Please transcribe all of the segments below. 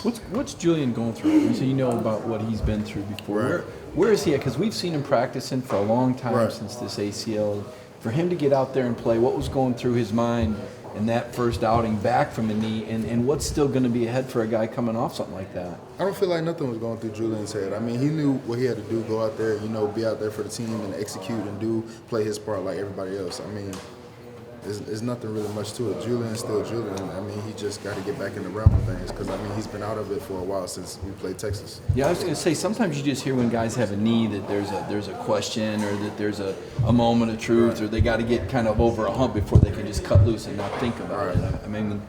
What's Julian going through? So you know about what he's been through before. Right. Where is he at? Because we've seen him practicing for a long time Right. since this ACL. For him to get out there and play, what was going through his mind in that first outing back from the knee, and what's still going to be ahead for a guy coming off something like that? I don't feel like nothing was going through Julian's head. I mean, he knew what he had to do, go out there, be out there for the team and execute and play his part like everybody else. I mean, there's nothing really much to it. Julian's still Julian. I mean, he just got to get back in the realm of things because, I mean, he's been out of it for a while since we played Texas. Yeah, I was going to say, sometimes you just hear when guys have a knee that there's a question or that there's a moment of truth, Right. or they got to get kind of over a hump before they can just cut loose and not think about Right. it. I mean,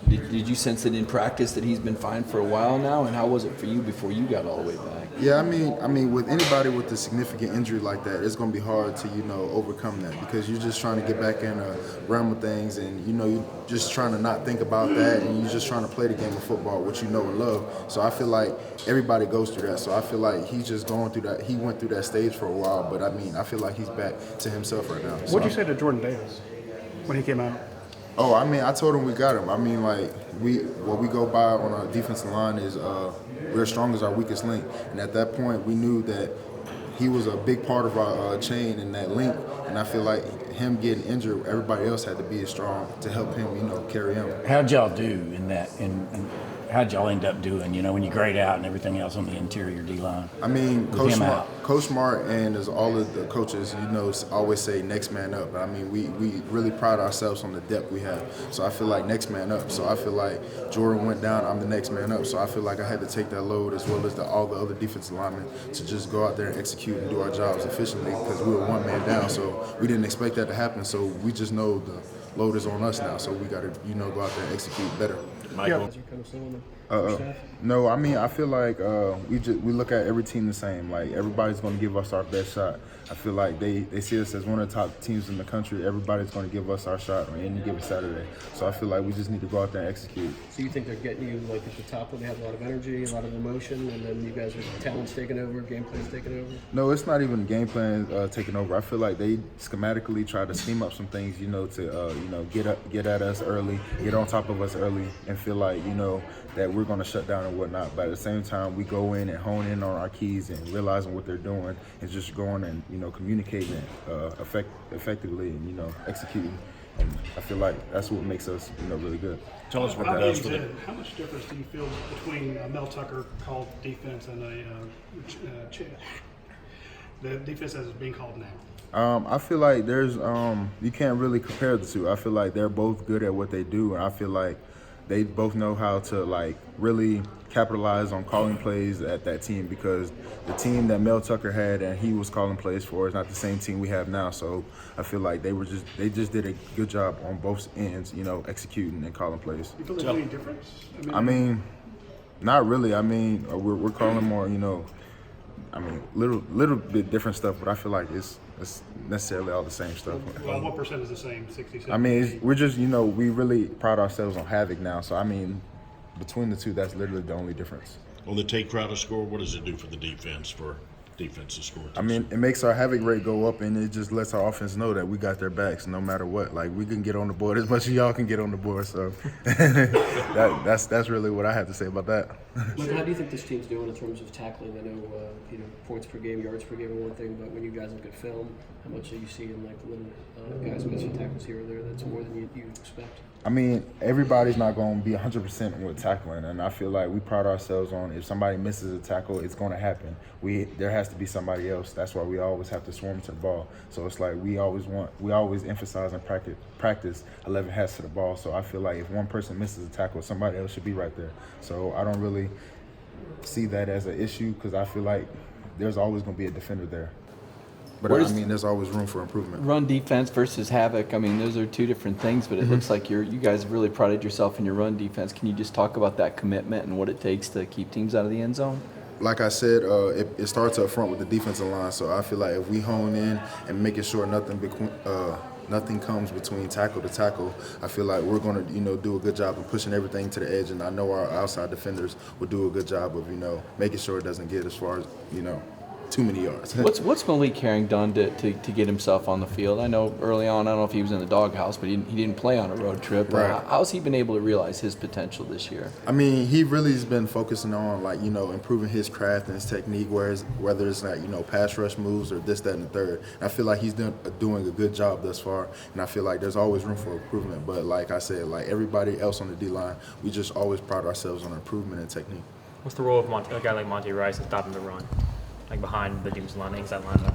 did you sense that in practice that he's been fine for a while now, and how was it for you before you got all the way back? Yeah, I mean, with anybody with a significant injury like that, it's going to be hard to, overcome that because you're just trying to get back in a realm of things, and you're just trying to not think about that, and you're just trying to play the game of football, which you know and love. So I feel like everybody goes through that. So I feel like he's just going through that. He went through that stage for a while, but I mean, I feel like he's back to himself right now. What'd you say to Jordan Davis when he came out? Oh, I mean, I told him we got him. I mean, like, what we go by on our defensive line is we're as strong as our weakest link. And at that point, we knew that he was a big part of our chain in that link. And I feel like him getting injured, everybody else had to be as strong to help him, carry him. How'd y'all do in that? And how'd y'all end up doing, when you grade out and everything else on the interior D-line? I mean, With him out. Coach Smart and as all of the coaches, always say next man up. I mean, we really pride ourselves on the depth we have. So I feel like next man up. So I feel like Jordan went down, I'm the next man up. So I feel like I had to take that load as well as all the other defensive linemen to just go out there and execute and do our jobs efficiently because we were one man down. So we didn't expect that to happen. So we just know the load is on us now. So we got to, go out there and execute better. Michael. No, I mean, I feel like we look at every team the same. Like, everybody's going to give us our best shot. I feel like they see us as one of the top teams in the country. Everybody's going to give us our shot on any given Saturday. So I feel like we just need to go out there and execute. So you think they're getting you like at the top where they have a lot of energy, a lot of emotion, and then you guys are talent's taking over, game plan's taking over? No, it's not even game plan taking over. I feel like they schematically try to scheme up some things, to get at us early, get on top of us early, and feel like that we're going to shut down and whatnot. But at the same time, we go in and hone in on our keys and realizing what they're doing and just going and communicating effectively and executing. And I feel like that's what makes us really good. Tell us what that is. How much difference do you feel between a Mel Tucker called defense and the defense as it's being called now? I feel like there's you can't really compare the two. I feel like they're both good at what they do, and I feel like they both know how to really capitalize on calling plays at that team because the team that Mel Tucker had and he was calling plays for is not the same team we have now. So I feel like they just did a good job on both ends, executing and calling plays. You feel there's any difference? I mean, not really. I mean, we're calling more, little bit different stuff, but I feel like it's necessarily all the same stuff. Well, what percent is the same? 60, 70? I mean, we're just, we really pride ourselves on havoc now. So, I mean, between the two, that's literally the only difference. On the Tate Crowder score, what does it do for the defense, for defense to score? I mean, it makes our havoc rate go up, and it just lets our offense know that we got their backs no matter what. Like, we can get on the board as much as y'all can get on the board. So that's really what I have to say about that. Michael, how do you think this team's doing in terms of tackling? I know, points per game, yards per game are one thing, but when you guys look at film, how much do you see in little guys missing tackles here or there that's more than you expect? I mean, everybody's not going to be 100% with tackling, and I feel like we pride ourselves on if somebody misses a tackle, it's going to happen. There has to be somebody else. That's why we always have to swarm to the ball. So it's like we always emphasize and practice 11 hats to the ball. So I feel like if one person misses a tackle, somebody else should be right there. So I don't really see that as an issue because I feel like there's always going to be a defender there. But I mean, there's always room for improvement. Run defense versus havoc. I mean, those are two different things, but it looks like you guys have really prided yourself in your run defense. Can you just talk about that commitment and what it takes to keep teams out of the end zone? Like I said, it starts up front with the defensive line. So I feel like if we hone in and making sure nothing comes between tackle to tackle, I feel like we're going to, do a good job of pushing everything to the edge. And I know our outside defenders will do a good job of, making sure it doesn't get as far as, too many yards. What's Malik Herring done to get himself on the field? I know early on, I don't know if he was in the doghouse, but he didn't play on a road trip. Right. How's he been able to realize his potential this year? I mean, he really has been focusing on, like, you know, improving his craft and his technique, whether it's like, you know, pass rush moves or this, that, and the third. And I feel like he's doing a good job thus far, and I feel like there's always room for improvement. But like I said, like everybody else on the D-line, we just always pride ourselves on improvement and technique. What's the role of a guy like Monty Rice in stopping the run, like behind the defensive line, inside linebacker?